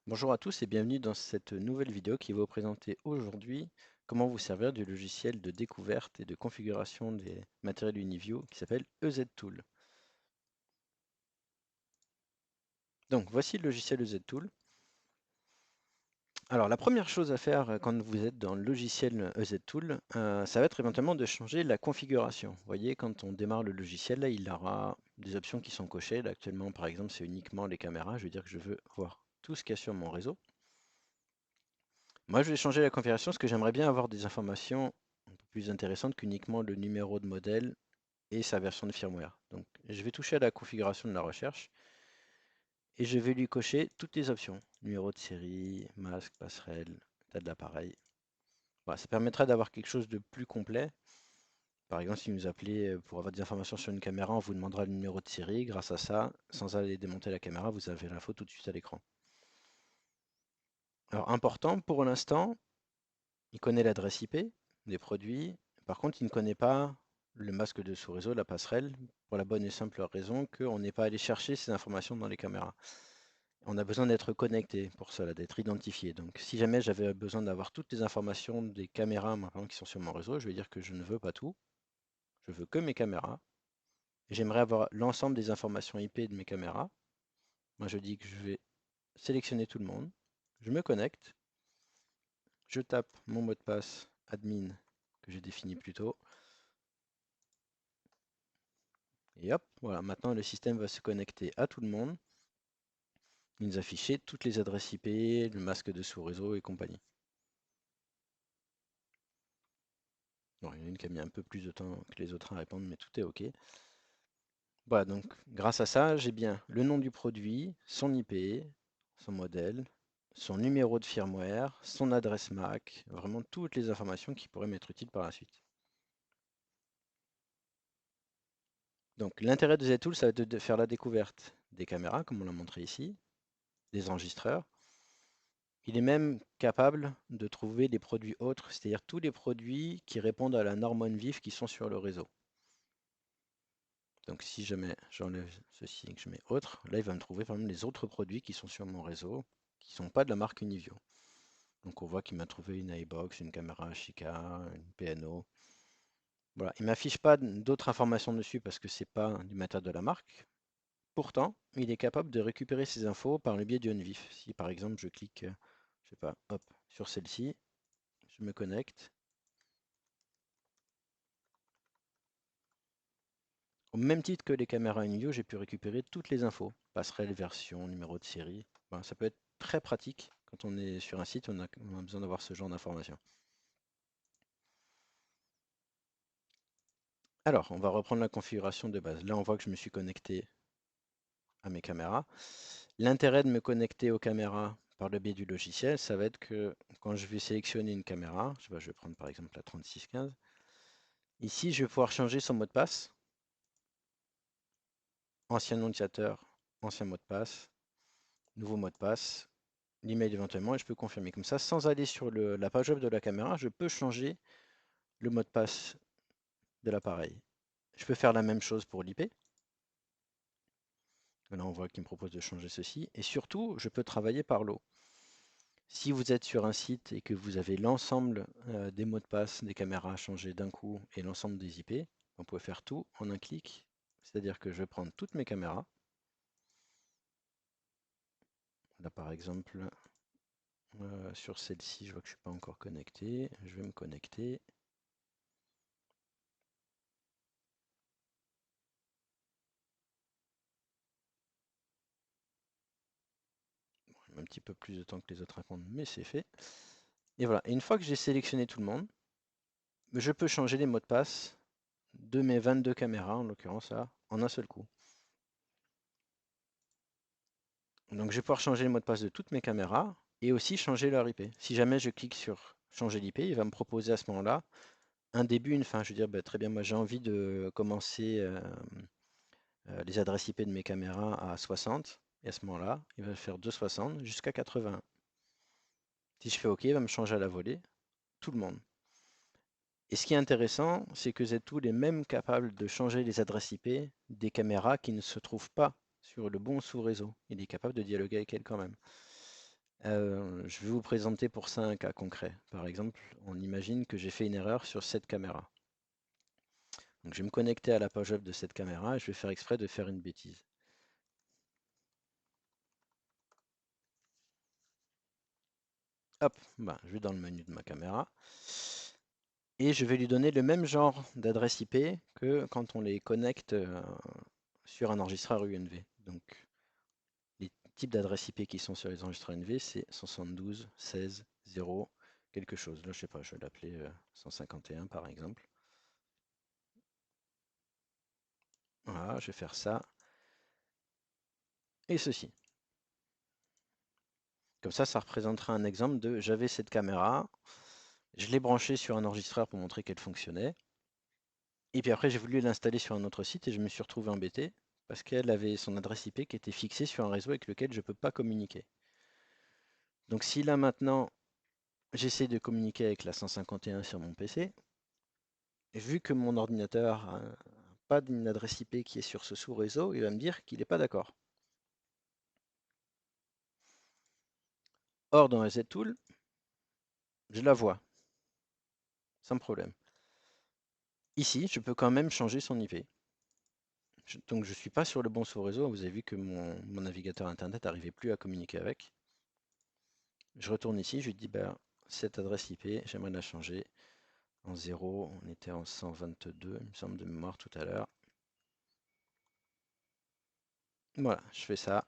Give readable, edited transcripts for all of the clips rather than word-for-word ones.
Bonjour à tous et bienvenue dans cette nouvelle vidéo qui va vous présenter aujourd'hui comment vous servir du logiciel de découverte et de configuration des matériels Uniview qui s'appelle EZ-Tool. Donc voici le logiciel EZ-Tool. Alors la première chose à faire quand vous êtes dans le logiciel EZ-Tool, ça va être éventuellement de changer la configuration. Vous voyez, quand on démarre le logiciel, là, il aura des options qui sont cochées. Là, actuellement, par exemple, c'est uniquement les caméras. Je veux dire que je veux voir tout ce qu'il y a sur mon réseau. Moi, je vais changer la configuration parce que j'aimerais bien avoir des informations un peu plus intéressantes qu'uniquement le numéro de modèle et sa version de firmware. Donc, je vais toucher à la configuration de la recherche et je vais lui cocher toutes les options. Numéro de série, masque, passerelle, état de l'appareil. Voilà, ça permettra d'avoir quelque chose de plus complet. Par exemple, si vous appelez pour avoir des informations sur une caméra, on vous demandera le numéro de série. Grâce à ça, sans aller démonter la caméra, vous avez l'info tout de suite à l'écran. Alors, important pour l'instant, il connaît l'adresse IP des produits. Par contre, il ne connaît pas le masque de sous-réseau, la passerelle, pour la bonne et simple raison qu'on n'est pas allé chercher ces informations dans les caméras. On a besoin d'être connecté pour cela, d'être identifié. Donc, si jamais j'avais besoin d'avoir toutes les informations des caméras maintenant qui sont sur mon réseau, je vais dire que je ne veux pas tout. Je veux que mes caméras. J'aimerais avoir l'ensemble des informations IP de mes caméras. Moi, je dis que je vais sélectionner tout le monde. Je me connecte. Je tape mon mot de passe admin que j'ai défini plus tôt. Et hop, voilà, maintenant le système va se connecter à tout le monde. Il nous afficher toutes les adresses IP, le masque de sous-réseau et compagnie. Bon, il y en a une qui a mis un peu plus de temps que les autres à répondre, mais tout est OK. Voilà, donc grâce à ça, j'ai bien le nom du produit, son IP, son modèle, son numéro de firmware, son adresse MAC, vraiment toutes les informations qui pourraient m'être utiles par la suite. Donc l'intérêt de ZTool, ça va être de faire la découverte des caméras, comme on l'a montré ici, des enregistreurs. Il est même capable de trouver des produits autres, c'est-à-dire tous les produits qui répondent à la norme ONVIF qui sont sur le réseau. Donc si jamais j'enlève ceci et que je mets autre, là il va me trouver par exemple les autres produits qui sont sur mon réseau, qui ne sont pas de la marque Uniview. Donc on voit qu'il m'a trouvé une iBox, une caméra Ashika, une PNO. Voilà, il ne m'affiche pas d'autres informations dessus parce que c'est pas du matériel de la marque. Pourtant, il est capable de récupérer ces infos par le biais du ONVIF. Si par exemple je clique, je sais pas, hop, sur celle-ci, je me connecte. Au même titre que les caméras Uniview, j'ai pu récupérer toutes les infos. Passerelle, version, numéro de série. Ben, ça peut être très pratique quand on est sur un site, on a besoin d'avoir ce genre d'informations. Alors, on va reprendre la configuration de base. Là, on voit que je me suis connecté à mes caméras. L'intérêt de me connecter aux caméras par le biais du logiciel, ça va être que quand je vais sélectionner une caméra, je vais prendre par exemple la 3615, ici, je vais pouvoir changer son mot de passe. Ancien nom d'utilisateur, ancien mot de passe, nouveau mot de passe, l'email éventuellement, et je peux confirmer. Comme ça, sans aller sur la page web de la caméra, je peux changer le mot de passe de l'appareil. Je peux faire la même chose pour l'IP. Là, on voit qu'il me propose de changer ceci. Et surtout, je peux travailler par lot. Si vous êtes sur un site et que vous avez l'ensemble des mots de passe des caméras à changer d'un coup et l'ensemble des IP, on peut faire tout en un clic. C'est-à-dire que je vais prendre toutes mes caméras. Là, par exemple, sur celle-ci, je vois que je ne suis pas encore connecté. Je vais me connecter. Un petit peu plus de temps que les autres répondent, mais c'est fait. Et voilà. Et une fois que j'ai sélectionné tout le monde, je peux changer les mots de passe de mes 22 caméras, en l'occurrence là, en un seul coup. Donc je vais pouvoir changer les mots de passe de toutes mes caméras et aussi changer leur IP. Si jamais je clique sur changer l'IP, il va me proposer à ce moment-là un début, une fin. Je veux dire, bah, très bien, moi j'ai envie de commencer les adresses IP de mes caméras à 60. Et à ce moment-là, il va faire de 60 jusqu'à 80. Si je fais OK, il va me changer à la volée tout le monde. Et ce qui est intéressant, c'est que ZTool est même capable de changer les adresses IP des caméras qui ne se trouvent pas sur le bon sous-réseau. Il est capable de dialoguer avec elles quand même. Je vais vous présenter pour ça un cas concret. Par exemple, on imagine que j'ai fait une erreur sur cette caméra. Donc je vais me connecter à la page web de cette caméra et je vais faire exprès de faire une bêtise. Hop, bah, je vais dans le menu de ma caméra et je vais lui donner le même genre d'adresse IP que quand on les connecte sur un enregistreur UNV. Donc les types d'adresses IP qui sont sur les enregistreurs UNV, c'est 172, 16, 0, quelque chose. Là, je sais pas, je vais l'appeler 151 par exemple. Voilà, je vais faire ça et ceci. Comme ça représentera un exemple de j'avais cette caméra, je l'ai branchée sur un enregistreur pour montrer qu'elle fonctionnait. Et puis après, j'ai voulu l'installer sur un autre site et je me suis retrouvé embêté parce qu'elle avait son adresse IP qui était fixée sur un réseau avec lequel je ne peux pas communiquer. Donc si là maintenant, j'essaie de communiquer avec la 151 sur mon PC, vu que mon ordinateur n'a pas d'une adresse IP qui est sur ce sous-réseau, il va me dire qu'il n'est pas d'accord. Or, dans ZTool, je la vois, sans problème. Ici, je peux quand même changer son IP. Donc je ne suis pas sur le bon sous-réseau. Vous avez vu que mon navigateur Internet n'arrivait plus à communiquer avec. Je retourne ici, je lui dis bah, cette adresse IP, j'aimerais la changer en 0. On était en 122, il me semble de mémoire tout à l'heure. Voilà, je fais ça.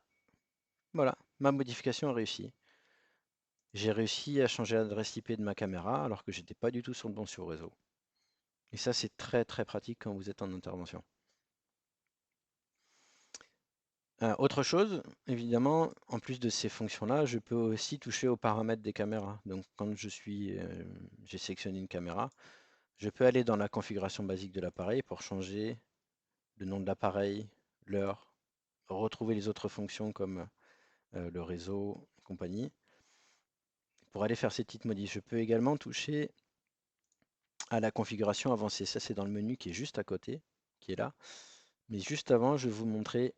Voilà, ma modification a réussi. J'ai réussi à changer l'adresse IP de ma caméra alors que j'étais pas du tout sur le bon sous-réseau. Et ça, c'est très très pratique quand vous êtes en intervention. Autre chose, évidemment, en plus de ces fonctions-là, je peux aussi toucher aux paramètres des caméras. Donc quand j'ai sélectionné une caméra, je peux aller dans la configuration basique de l'appareil pour changer le nom de l'appareil, l'heure, retrouver les autres fonctions comme le réseau, compagnie. Pour aller faire ces petites modifs, je peux également toucher à la configuration avancée. Ça, c'est dans le menu qui est juste à côté, qui est là. Mais juste avant, je vais vous montrer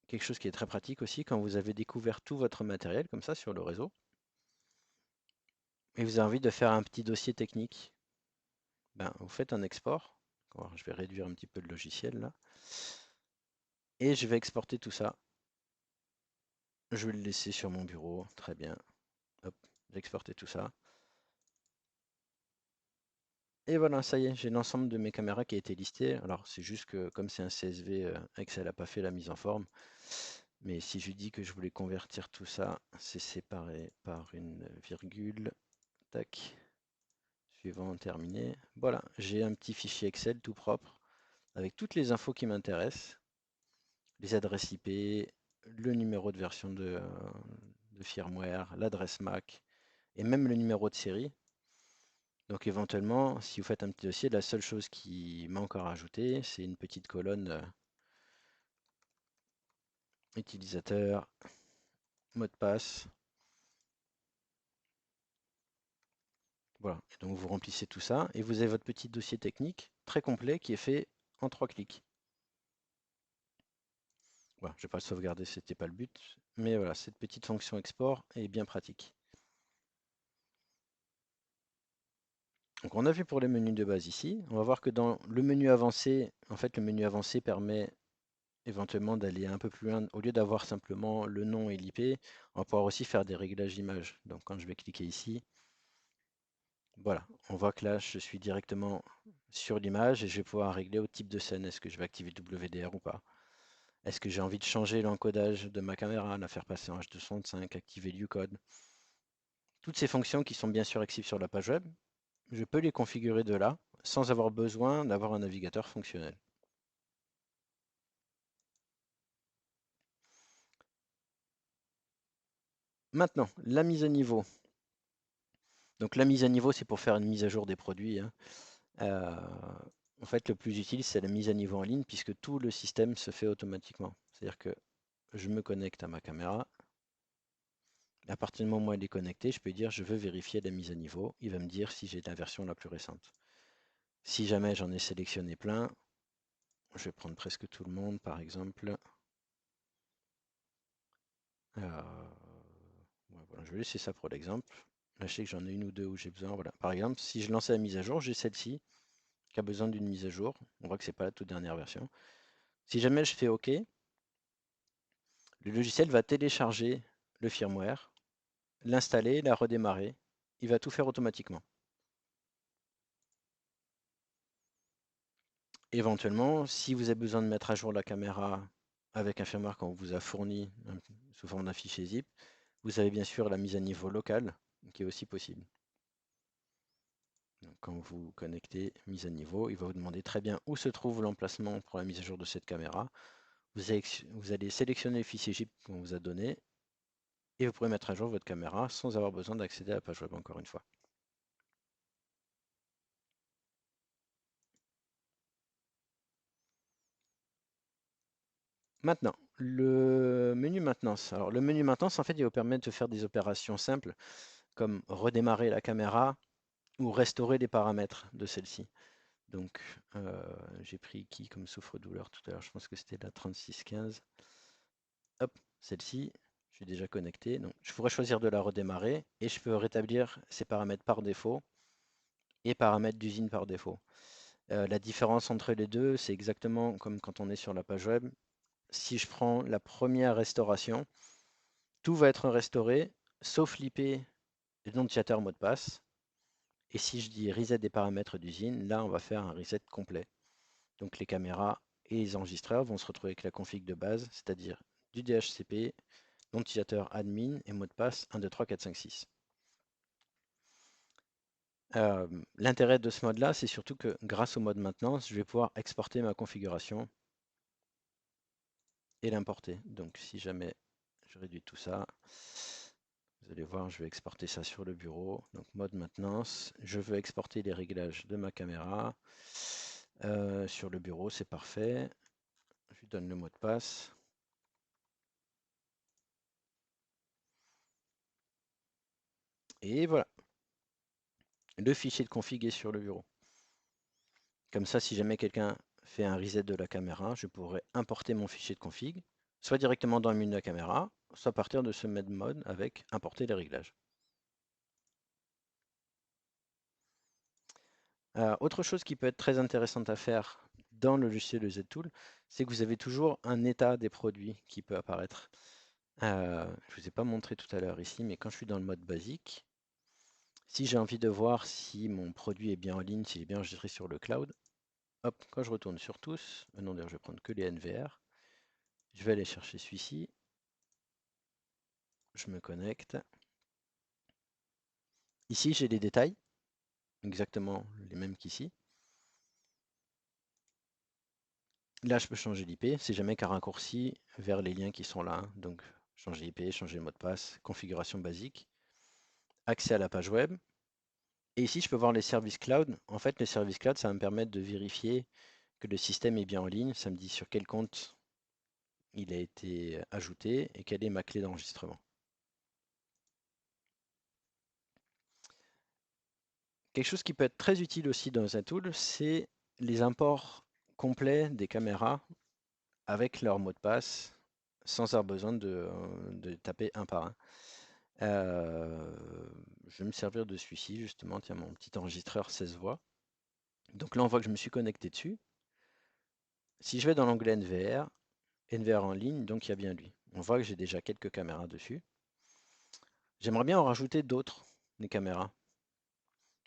quelque chose qui est très pratique aussi quand vous avez découvert tout votre matériel comme ça sur le réseau et vous avez envie de faire un petit dossier technique. Ben, vous faites un export. Alors, je vais réduire un petit peu le logiciel là. Et je vais exporter tout ça. Je vais le laisser sur mon bureau. Très bien. Hop, j'ai exporté tout ça. Et voilà, ça y est, j'ai l'ensemble de mes caméras qui a été listé. Alors, c'est juste que comme c'est un CSV, Excel n'a pas fait la mise en forme. Mais si je dis que je voulais convertir tout ça, c'est séparé par une virgule. Tac. Suivant, terminé. Voilà, j'ai un petit fichier Excel tout propre avec toutes les infos qui m'intéressent. Les adresses IP, le numéro de version de firmware, l'adresse MAC et même le numéro de série. Donc éventuellement, si vous faites un petit dossier, la seule chose qui m'a encore ajouté, c'est une petite colonne utilisateur, mot de passe. Voilà, et donc vous remplissez tout ça et vous avez votre petit dossier technique très complet qui est fait en 3 clics. Voilà, je ne vais pas le sauvegarder, c'était pas le but, mais voilà, cette petite fonction export est bien pratique. Donc on a vu pour les menus de base ici. On va voir que dans le menu avancé, en fait le menu avancé permet éventuellement d'aller un peu plus loin. Au lieu d'avoir simplement le nom et l'IP, on va pouvoir aussi faire des réglages d'image. Donc quand je vais cliquer ici, voilà, on voit que là je suis directement sur l'image et je vais pouvoir régler au type de scène. Est-ce que je vais activer le WDR ou pas? Est-ce que j'ai envie de changer l'encodage de ma caméra, la faire passer en H265, activer l'Ucode? Toutes ces fonctions qui sont bien sûr accessibles sur la page web, je peux les configurer de là sans avoir besoin d'avoir un navigateur fonctionnel. Maintenant, la mise à niveau. Donc la mise à niveau, c'est pour faire une mise à jour des produits, hein. En fait, le plus utile, c'est la mise à niveau en ligne puisque tout le système se fait automatiquement. C'est-à-dire que je me connecte à ma caméra. À partir du moment où elle est connectée, je peux dire je veux vérifier la mise à niveau. Il va me dire si j'ai la version la plus récente. Si jamais j'en ai sélectionné plein, je vais prendre presque tout le monde par exemple. Voilà, je vais laisser ça pour l'exemple. Là, je sais que j'en ai une ou deux où j'ai besoin. Voilà. Par exemple, si je lançais la mise à jour, j'ai celle-ci qui a besoin d'une mise à jour. On voit que c'est pas la toute dernière version. Si jamais je fais OK, le logiciel va télécharger le firmware, l'installer, la redémarrer. Il va tout faire automatiquement. Éventuellement, si vous avez besoin de mettre à jour la caméra avec un firmware qu'on vous a fourni sous forme d'un fichier zip, vous avez bien sûr la mise à niveau locale qui est aussi possible. Donc, quand vous connectez mise à niveau, il va vous demander très bien où se trouve l'emplacement pour la mise à jour de cette caméra. Vous allez sélectionner le fichier zip qu'on vous a donné et vous pourrez mettre à jour votre caméra sans avoir besoin d'accéder à la page web encore une fois. Maintenant, le menu maintenance. Alors, le menu maintenance, en fait, il va vous permettre de faire des opérations simples comme redémarrer la caméra ou restaurer les paramètres de celle-ci. Donc, j'ai pris qui comme souffre-douleur tout à l'heure? Je pense que c'était la 3615. Hop, celle-ci, je suis déjà connecté. Donc, je pourrais choisir de la redémarrer et je peux rétablir ces paramètres par défaut et paramètres d'usine par défaut. La différence entre les deux, c'est exactement comme quand on est sur la page web. Si je prends la première restauration, tout va être restauré, sauf l'IP, l'identificateur mot de passe. Et si je dis reset des paramètres d'usine, là, on va faire un reset complet. Donc les caméras et les enregistreurs vont se retrouver avec la config de base, c'est-à-dire du DHCP, l'utilisateur admin et mot de passe 1, 2, 3, 4, 5, 6. L'intérêt de ce mode-là, c'est surtout que grâce au mode maintenance, je vais pouvoir exporter ma configuration et l'importer. Donc si jamais je réduis tout ça, vous allez voir, je vais exporter ça sur le bureau. Donc mode maintenance, je veux exporter les réglages de ma caméra. Sur le bureau, c'est parfait. Je lui donne le mot de passe. Et voilà, le fichier de config est sur le bureau. Comme ça, si jamais quelqu'un fait un reset de la caméra, je pourrais importer mon fichier de config, soit directement dans le menu de la caméra, soit à partir de ce même mode avec importer les réglages. Autre chose qui peut être très intéressante à faire dans le logiciel de ZTool, c'est que vous avez toujours un état des produits qui peut apparaître. Je ne vous ai pas montré tout à l'heure ici, mais quand je suis dans le mode basique, si j'ai envie de voir si mon produit est bien en ligne, s'il est bien enregistré sur le cloud, hop, quand je retourne sur tous, non d'ailleurs je vais prendre que les NVR, je vais aller chercher celui-ci, je me connecte. Ici j'ai les détails, exactement les mêmes qu'ici. Là je peux changer l'IP, c'est jamais qu'un raccourci vers les liens qui sont là. Hein. Donc changer l'IP, changer le mot de passe, configuration basique, accès à la page web. Et ici je peux voir les services cloud. En fait les services cloud ça va me permettre de vérifier que le système est bien en ligne. Ça me dit sur quel compte il a été ajouté et quelle est ma clé d'enregistrement. Quelque chose qui peut être très utile aussi dans ZTool, c'est les imports complets des caméras avec leur mot de passe sans avoir besoin de taper un par un. Je vais me servir de celui-ci justement, tiens mon petit enregistreur 16 voix. Donc là on voit que je me suis connecté dessus. Si je vais dans l'onglet NVR, NVR en ligne, donc il y a bien lui. On voit que j'ai déjà quelques caméras dessus. J'aimerais bien en rajouter d'autres, des caméras.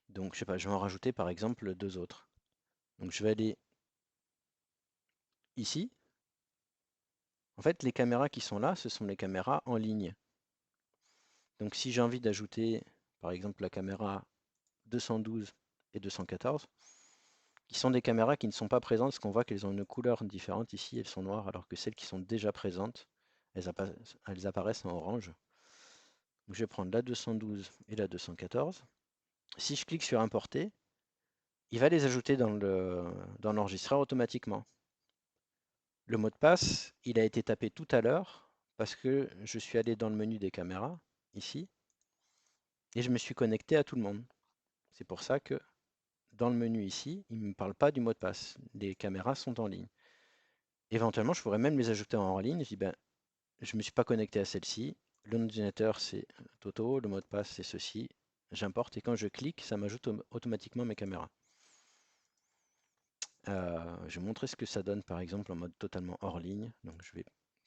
Donc je sais pas, je vais en rajouter par exemple 2 autres. Donc je vais aller ici. En fait, les caméras qui sont là, ce sont les caméras en ligne. Donc si j'ai envie d'ajouter, par exemple, la caméra 212 et 214, qui sont des caméras qui ne sont pas présentes, parce qu'on voit qu'elles ont une couleur différente. Ici, elles sont noires, alors que celles qui sont déjà présentes, elles apparaissent en orange. Donc je vais prendre la 212 et la 214. Si je clique sur importer, il va les ajouter dans l'enregistreur automatiquement. Le mot de passe, il a été tapé tout à l'heure parce que je suis allé dans le menu des caméras, ici, et je me suis connecté à tout le monde. C'est pour ça que dans le menu ici, il ne me parle pas du mot de passe. Les caméras sont en ligne. Éventuellement, je pourrais même les ajouter en ligne. Je dis, ben, je ne me suis pas connecté à celle-ci. Le nom d'utilisateur, c'est Toto. Le mot de passe, c'est ceci. J'importe et quand je clique, ça m'ajoute automatiquement mes caméras. Je vais montrer ce que ça donne par exemple en mode totalement hors ligne. Donc je vais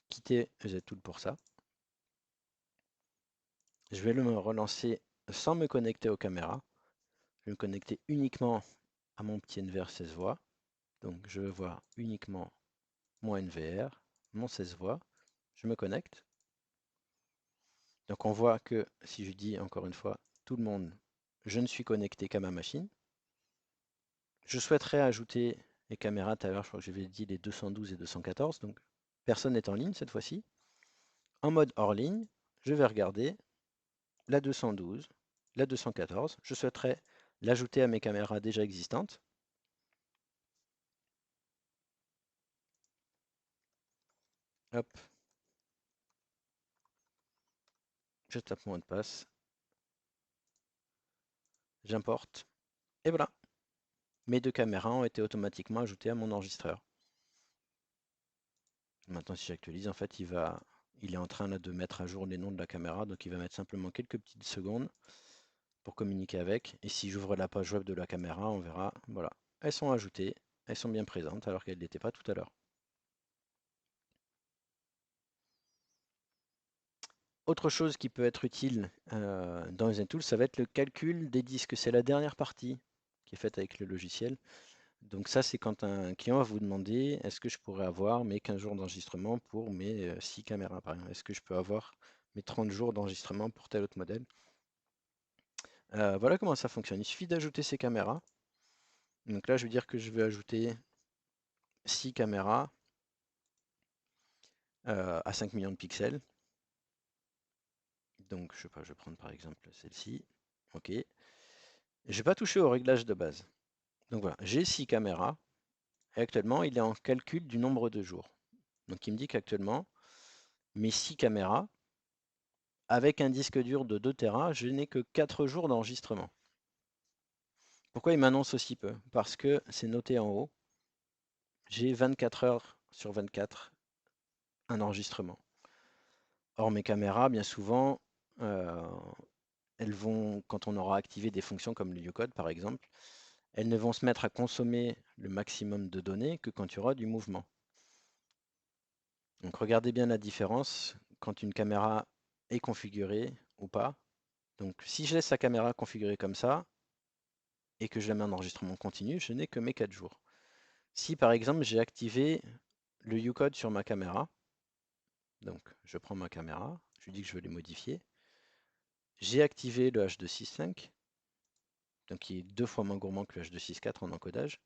quitter ZTool pour ça. Je vais me relancer sans me connecter aux caméras. Je vais me connecter uniquement à mon petit NVR 16 voix. Donc je vais voir uniquement mon NVR, mon 16 voix. Je me connecte. Donc on voit que si je dis encore une fois, tout le monde, je ne suis connecté qu'à ma machine. Je souhaiterais ajouter les caméras, tout à l'heure je crois que j'avais dit les 212 et 214, donc personne n'est en ligne cette fois-ci. En mode hors ligne, je vais regarder la 212, la 214. Je souhaiterais l'ajouter à mes caméras déjà existantes. Hop, je tape mon mot de passe, j'importe, et voilà. Mes deux caméras ont été automatiquement ajoutées à mon enregistreur. Maintenant, si j'actualise, en fait, il est en train là, de mettre à jour les noms de la caméra, donc il va mettre simplement quelques petites secondes pour communiquer avec. Et si j'ouvre la page web de la caméra, on verra, voilà, elles sont ajoutées, elles sont bien présentes alors qu'elles n'étaient pas tout à l'heure. Autre chose qui peut être utile dans ZenTool, ça va être le calcul des disques. C'est la dernière partie qui est faite avec le logiciel. Donc ça, c'est quand un client va vous demander, est-ce que je pourrais avoir mes 15 jours d'enregistrement pour mes 6 caméras, par exemple. Est-ce que je peux avoir mes 30 jours d'enregistrement pour tel autre modèle. Voilà comment ça fonctionne. Il suffit d'ajouter ces caméras. Donc là, je veux dire que je vais ajouter 6 caméras à 5 millions de pixels. Donc, je sais pas, je vais prendre par exemple celle-ci. OK. Je ne vais pas toucher au réglage de base. Donc voilà, j'ai 6 caméras. Et actuellement, il est en calcul du nombre de jours. Donc, il me dit qu'actuellement, mes 6 caméras, avec un disque dur de 2 Tera, je n'ai que 4 jours d'enregistrement. Pourquoi il m'annonce aussi peu? Parce que c'est noté en haut. J'ai 24 heures sur 24 un enregistrement. Or, mes caméras, bien souvent, elles vont, quand on aura activé des fonctions comme le Ucode par exemple, elles ne vont se mettre à consommer le maximum de données que quand il y aura du mouvement. Donc regardez bien la différence quand une caméra est configurée ou pas. Donc si je laisse la caméra configurée comme ça et que je la mets en enregistrement continu, je n'ai que mes 4 jours. Si par exemple j'ai activé le Ucode sur ma caméra, donc je prends ma caméra, je lui dis que je veux les modifier, j'ai activé le H265, donc qui est 2 fois moins gourmand que le H264 en encodage,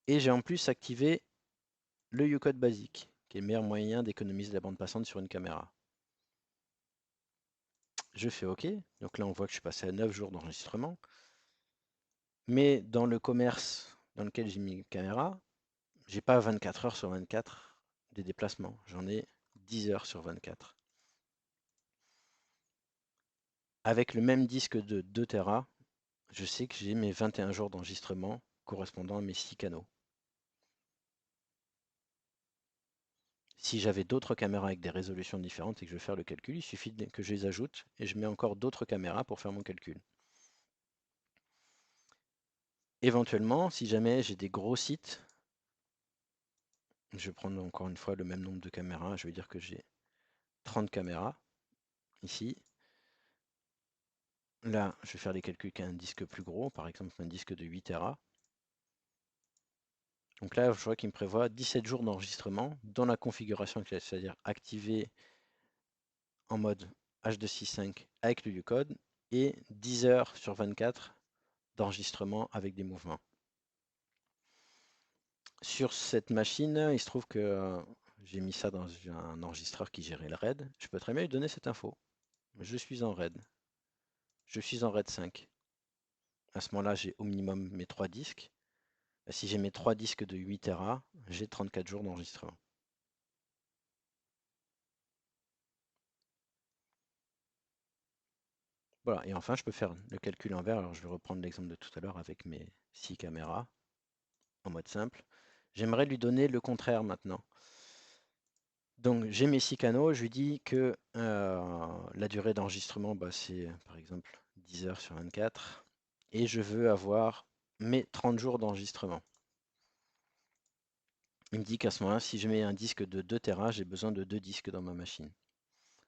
et j'ai en plus activé le Ucode basique, qui est le meilleur moyen d'économiser la bande passante sur une caméra. Je fais OK, donc là on voit que je suis passé à 9 jours d'enregistrement, mais dans le commerce dans lequel j'ai mis une caméra, j'ai pas 24 heures sur 24 des déplacements, j'en ai 10 heures sur 24. Avec le même disque de 2 Tera, je sais que j'ai mes 21 jours d'enregistrement correspondant à mes 6 canaux. Si j'avais d'autres caméras avec des résolutions différentes et que je veux faire le calcul, il suffit que je les ajoute et je mets encore d'autres caméras pour faire mon calcul. Éventuellement, si jamais j'ai des gros sites, je vais prendre encore une fois le même nombre de caméras, je vais dire que j'ai 30 caméras ici. Là, je vais faire les calculs qu'un disque plus gros, par exemple un disque de 8 Tera. Donc là, je vois qu'il me prévoit 17 jours d'enregistrement dans la configuration actuelle, c'est-à-dire activé en mode H265 avec le Ucode et 10 heures sur 24 d'enregistrement avec des mouvements. Sur cette machine, il se trouve que j'ai mis ça dans un enregistreur qui gérait le RAID. Je peux très bien lui donner cette info. Je suis en RAID. Je suis en RAID 5. À ce moment-là, j'ai au minimum mes 3 disques. Si j'ai mes 3 disques de 8 Tera, j'ai 34 jours d'enregistrement. Voilà, et enfin, je peux faire le calcul inverse. Alors, je vais reprendre l'exemple de tout à l'heure avec mes 6 caméras en mode simple. J'aimerais lui donner le contraire maintenant. Donc j'ai mes 6 canaux, je lui dis que la durée d'enregistrement, bah, c'est par exemple 10 heures sur 24 et je veux avoir mes 30 jours d'enregistrement. Il me dit qu'à ce moment-là, si je mets un disque de 2 Tera, j'ai besoin de 2 disques dans ma machine.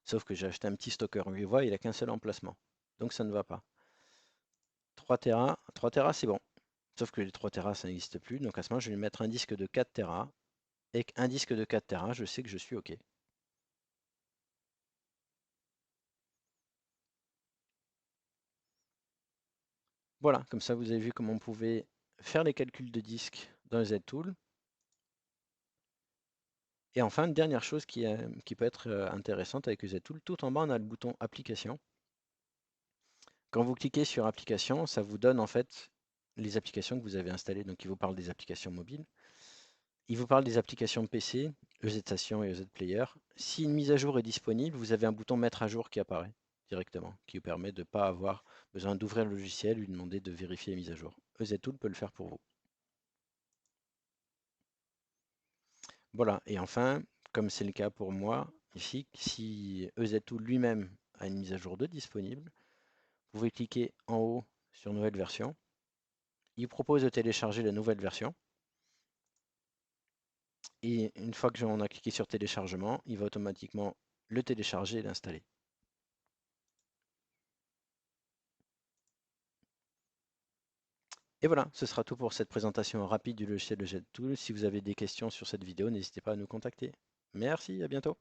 Sauf que j'ai acheté un petit stocker UV, il n'a qu'un seul emplacement. Donc ça ne va pas. 3 Tera c'est bon. Sauf que les 3 Tera ça n'existe plus. Donc à ce moment, je vais lui mettre un disque de 4 Tera. Et un disque de 4 Tera, je sais que je suis OK. Voilà, comme ça vous avez vu comment on pouvait faire les calculs de disque dans ZTool. Et enfin, une dernière chose qui peut être intéressante avec ZTool, tout en bas on a le bouton application. Quand vous cliquez sur application, ça vous donne en fait les applications que vous avez installées. Donc il vous parle des applications mobiles. Il vous parle des applications PC, EZ Station et EZ Player. Si une mise à jour est disponible, vous avez un bouton mettre à jour qui apparaît directement, qui vous permet de ne pas avoir besoin d'ouvrir le logiciel et lui demander de vérifier les mises à jour. EZTool peut le faire pour vous. Voilà, et enfin, comme c'est le cas pour moi ici, si EZTool lui-même a une mise à jour de disponible, vous pouvez cliquer en haut sur nouvelle version. Il vous propose de télécharger la nouvelle version. Et une fois que on a cliqué sur téléchargement, il va automatiquement le télécharger et l'installer. Et voilà, ce sera tout pour cette présentation rapide du logiciel de ZTool. Si vous avez des questions sur cette vidéo, n'hésitez pas à nous contacter. Merci, à bientôt.